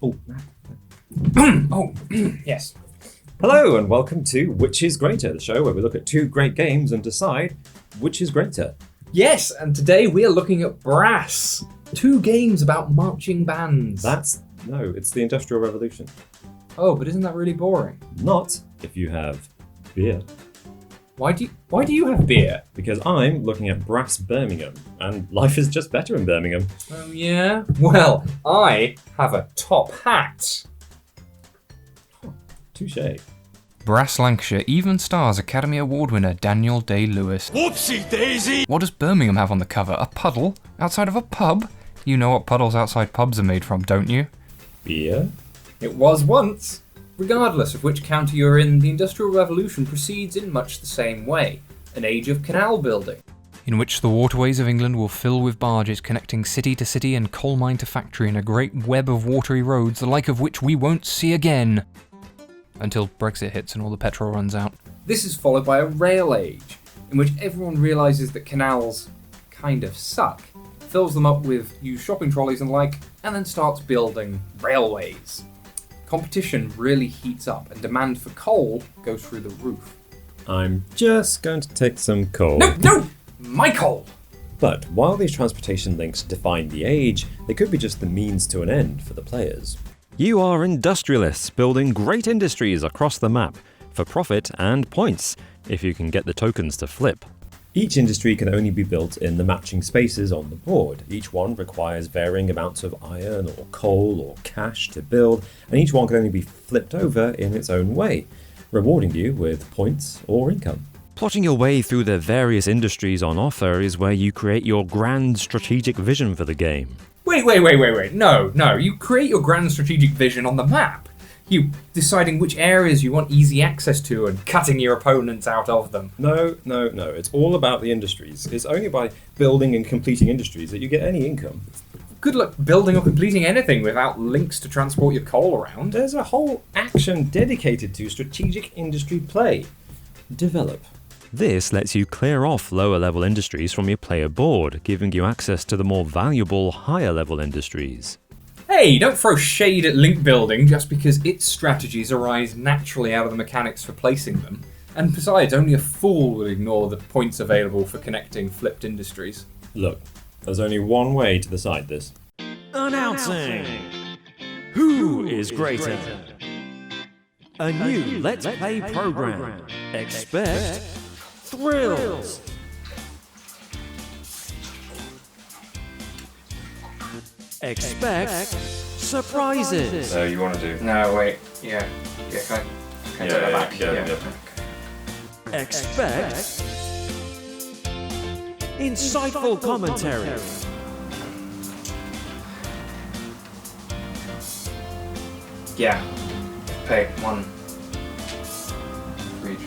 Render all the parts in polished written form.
Oh, yes. Hello and welcome to Which is Greater, the show where we look at two great games and decide which is greater. Yes, and today we are looking at Brass. Two games about marching bands. It's the Industrial Revolution. Oh, but isn't that really boring? Not if you have beer. Why do you have beer? Because I'm looking at Brass Birmingham, and life is just better in Birmingham. Oh yeah? Well, I have a top hat. Touché. Brass Lancashire even stars Academy Award winner Daniel Day-Lewis. Whoopsie daisy! What does Birmingham have on the cover? A puddle? Outside of a pub? You know what puddles outside pubs are made from, don't you? Beer? It was once. Regardless of which county you're in, the Industrial Revolution proceeds in much the same way. An age of canal building. In which the waterways of England will fill with barges connecting city to city and coal mine to factory in a great web of watery roads, the like of which we won't see again. Until Brexit hits and all the petrol runs out. This is followed by a rail age, in which everyone realises that canals kind of suck, fills them up with used shopping trolleys and like, and then starts building railways. Competition really heats up and demand for coal goes through the roof. I'm just going to take some coal. No! My coal! But while these transportation links define the age, they could be just the means to an end for the players. You are industrialists building great industries across the map, for profit and points, if you can get the tokens to flip. Each industry can only be built in the matching spaces on the board. Each one requires varying amounts of iron or coal or cash to build, and each one can only be flipped over in its own way, rewarding you with points or income. Plotting your way through the various industries on offer is where you create your grand strategic vision for the game. Wait. No. You create your grand strategic vision on the map. You deciding which areas you want easy access to and cutting your opponents out of them. No. It's all about the industries. It's only by building and completing industries that you get any income. Good luck building or completing anything without links to transport your coal around. There's a whole action dedicated to strategic industry play. Develop. This lets you clear off lower level industries from your player board, giving you access to the more valuable higher level industries. Hey, don't throw shade at link building just because its strategies arise naturally out of the mechanics for placing them. And besides, only a fool would ignore the points available for connecting flipped industries. Look, there's only one way to decide this. Announcing! Who is greater? A new Let's Play program. Expect thrills! Expect surprises! So you want to do? No, wait. Yeah, can I take that back? Yeah. Expect insightful commentary. Yeah. Pay one for each.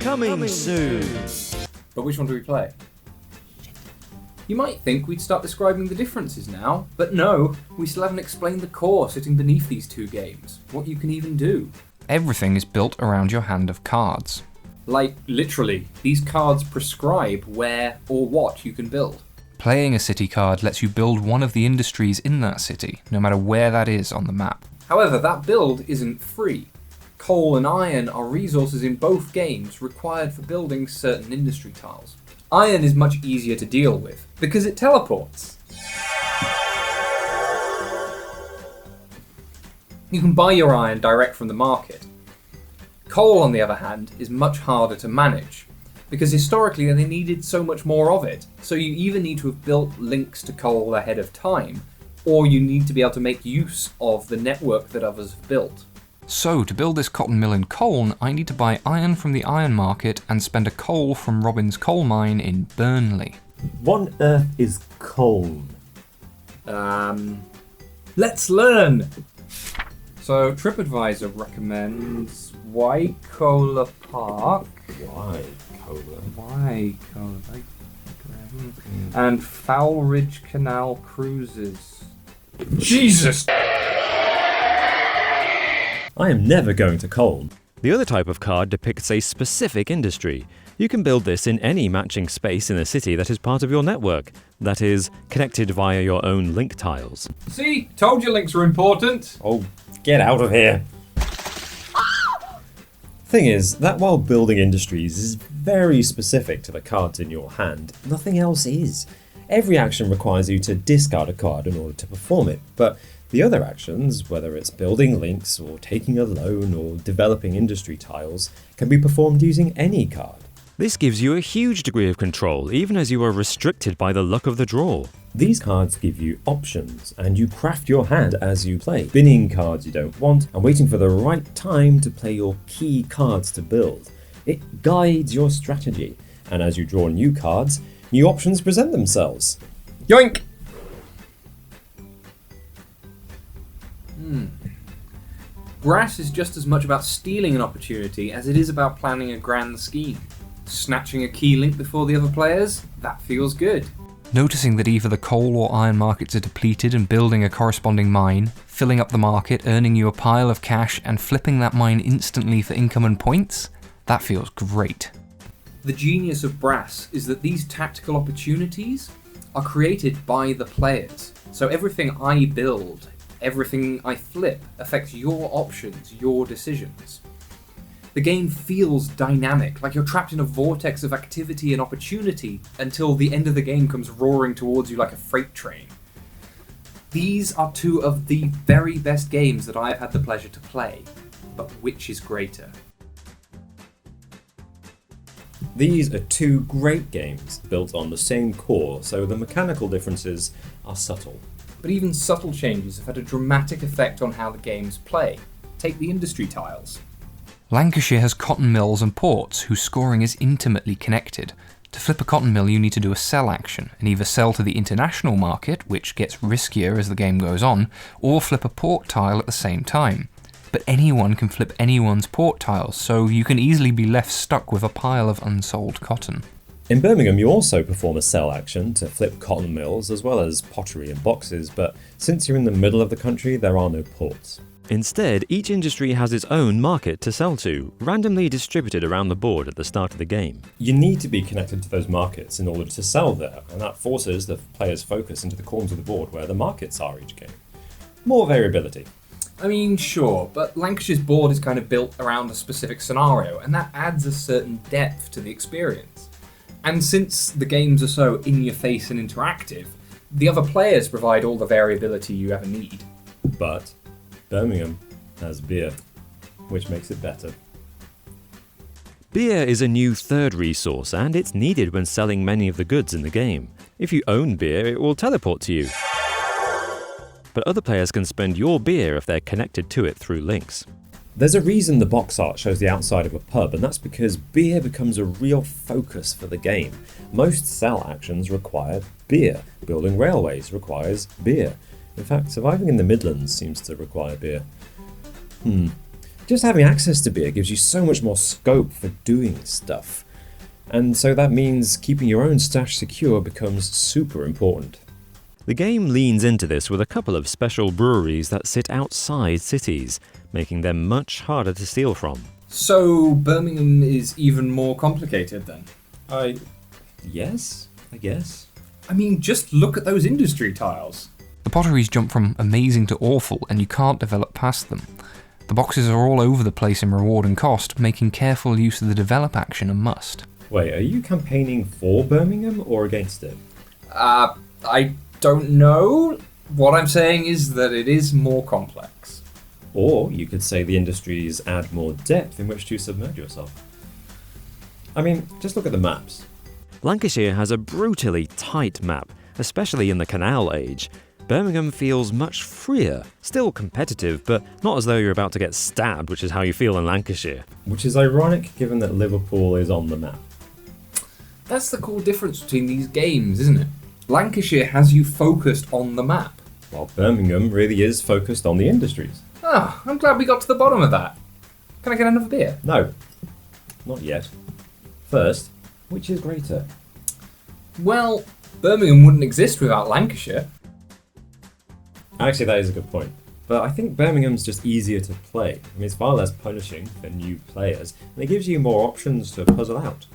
Coming soon. But which one do we play? You might think we'd start describing the differences now, but no, we still haven't explained the core sitting beneath these two games, what you can even do. Everything is built around your hand of cards. Like, literally, these cards prescribe where or what you can build. Playing a city card lets you build one of the industries in that city, no matter where that is on the map. However, that build isn't free. Coal and iron are resources in both games required for building certain industry tiles. Iron is much easier to deal with, because it teleports. You can buy your iron direct from the market. Coal, on the other hand, is much harder to manage, because historically they needed so much more of it, so you either need to have built links to coal ahead of time, or you need to be able to make use of the network that others have built. So, to build this cotton mill in Colne, I need to buy iron from the iron market and spend a coal from Robin's coal mine in Burnley. What on earth is Colne? Let's learn! So, TripAdvisor recommends Waikola Park. Waikola. And Foul Ridge Canal Cruises. Jesus! I am never going to Colne. The other type of card depicts a specific industry. You can build this in any matching space in a city that is part of your network, that is, connected via your own link tiles. See? Told you links were important. Oh, get out of here! Thing is, that while building industries is very specific to the cards in your hand, nothing else is. Every action requires you to discard a card in order to perform it, but the other actions, whether it's building links or taking a loan or developing industry tiles, can be performed using any card. This gives you a huge degree of control, even as you are restricted by the luck of the draw. These cards give you options, and you craft your hand as you play, binning cards you don't want and waiting for the right time to play your key cards to build. It guides your strategy, and as you draw new cards, new options present themselves. Yoink! Brass is just as much about stealing an opportunity as it is about planning a grand scheme. Snatching a key link before the other players? That feels good. Noticing that either the coal or iron markets are depleted and building a corresponding mine, filling up the market, earning you a pile of cash and flipping that mine instantly for income and points? That feels great. The genius of Brass is that these tactical opportunities are created by the players. So everything I build, everything I flip affects your options, your decisions. The game feels dynamic, like you're trapped in a vortex of activity and opportunity until the end of the game comes roaring towards you like a freight train. These are two of the very best games that I have had the pleasure to play, but which is greater? These are two great games built on the same core, so the mechanical differences are subtle. But even subtle changes have had a dramatic effect on how the games play. Take the industry tiles. Lancashire has cotton mills and ports whose scoring is intimately connected. To flip a cotton mill you need to do a sell action, and either sell to the international market, which gets riskier as the game goes on, or flip a port tile at the same time. But anyone can flip anyone's port tiles, so you can easily be left stuck with a pile of unsold cotton. In Birmingham you also perform a sell action to flip cotton mills as well as pottery and boxes, but since you're in the middle of the country there are no ports. Instead, each industry has its own market to sell to, randomly distributed around the board at the start of the game. You need to be connected to those markets in order to sell there, and that forces the player's focus into the corners of the board where the markets are each game. More variability. I mean, sure, but Lancashire's board is kind of built around a specific scenario, and that adds a certain depth to the experience. And since the games are so in-your-face and interactive, the other players provide all the variability you ever need. But Birmingham has beer, which makes it better. Beer is a new third resource, and it's needed when selling many of the goods in the game. If you own beer, it will teleport to you. But other players can spend your beer if they're connected to it through links. There's a reason the box art shows the outside of a pub, and that's because beer becomes a real focus for the game. Most sell actions require beer. Building railways requires beer. In fact, surviving in the Midlands seems to require beer. Just having access to beer gives you so much more scope for doing stuff. And so that means keeping your own stash secure becomes super important. The game leans into this with a couple of special breweries that sit outside cities, making them much harder to steal from. So Birmingham is even more complicated then? Yes, I guess. I mean, just look at those industry tiles. The potteries jump from amazing to awful, and you can't develop past them. The boxes are all over the place in reward and cost, making careful use of the develop action a must. Wait, are you campaigning for Birmingham or against it? I don't know. What I'm saying is that it is more complex. Or you could say the industries add more depth in which to submerge yourself. I mean, just look at the maps. Lancashire has a brutally tight map, especially in the canal age. Birmingham feels much freer, still competitive, but not as though you're about to get stabbed, which is how you feel in Lancashire. Which is ironic given that Liverpool is on the map. That's the cool difference between these games, isn't it? Lancashire has you focused on the map. While Birmingham really is focused on the industries. Ah, I'm glad we got to the bottom of that. Can I get another beer? No, not yet. First, which is greater? Well, Birmingham wouldn't exist without Lancashire. Actually, that is a good point. But I think Birmingham's just easier to play. I mean, it's far less punishing for new players, and it gives you more options to puzzle out.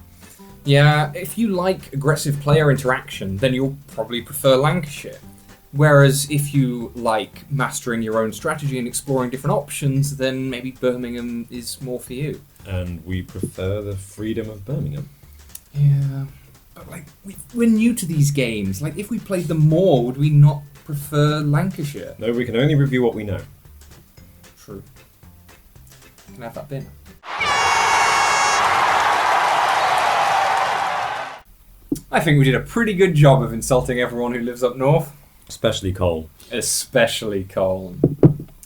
Yeah, if you like aggressive player interaction, then you'll probably prefer Lancashire. Whereas if you like mastering your own strategy and exploring different options, then maybe Birmingham is more for you. And we prefer the freedom of Birmingham. Yeah, but like we're new to these games. Like if we played them more, would we not prefer Lancashire? No, we can only review what we know. True. Can I have that bin? I think we did a pretty good job of insulting everyone who lives up north. Especially Cole. Especially Cole.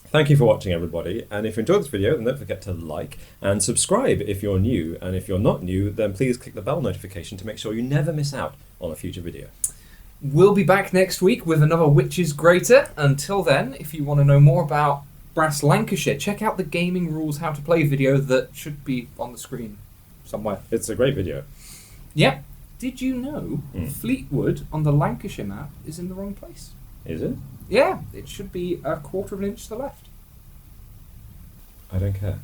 Thank you for watching, everybody, and if you enjoyed this video, then don't forget to like and subscribe if you're new, and if you're not new, then please click the bell notification to make sure you never miss out on a future video. We'll be back next week with another Which is Greater. Until then, if you want to know more about Brass Lancashire, check out the Gaming Rules How to Play video that should be on the screen somewhere. It's a great video. Yep. Did you know Fleetwood on the Lancashire map is in the wrong place? Is it? Yeah, it should be a quarter of an inch to the left. I don't care.